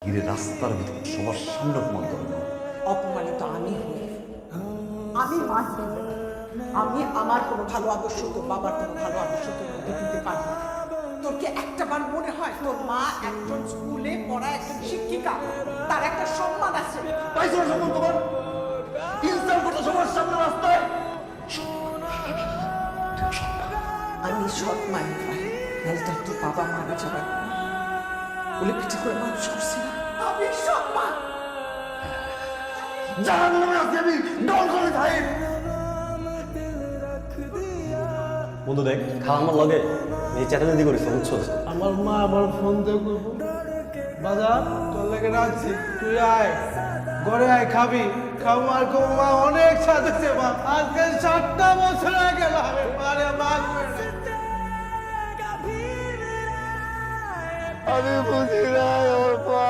ঈদের রাস্তার ভিতর সবার সামনে অপমান করো না। অপমানিত আমি হই, আমি মা হিসেবে আমি আমার কোনো ভালো আদর্শ তোর বাবার কোনো ভালো আদর্শ তোর মধ্যে দিতে পারবো না। তোর কি একটা বার মনে হয় তোর মা একজন স্কুলে পড়া একজন শিক্ষিকা, তার একটা সম্মান আছে? পাইছো না সম্মান তোমার? ইনসাল্ট করতে সবার সামনে রাস্তায়। আমি সৎ মায়ের ভাই, নাহলে তার তোর বাবা মারা যাবার বলে পিঠে করে মানুষ করছি না। আমি সৎ মা। জানার নামে আছি আমি ডন করে সাহেব। বন্ধু দেখ খাওয়া আমার লগে এই চ্যাটার্জি করেছে বুঝছো? আমার মা আবার ফোন দিয়ে করবো, বাজার তোর লেগে রাখছি, তুই আয় ঘরে আয়, খাবি খাবো। আর কবো মা অনেক সাজেছে মা, আজকে 7টা বছর হয়ে গেল আমি মারে মা করে না। আমি বুঝি না ওর পা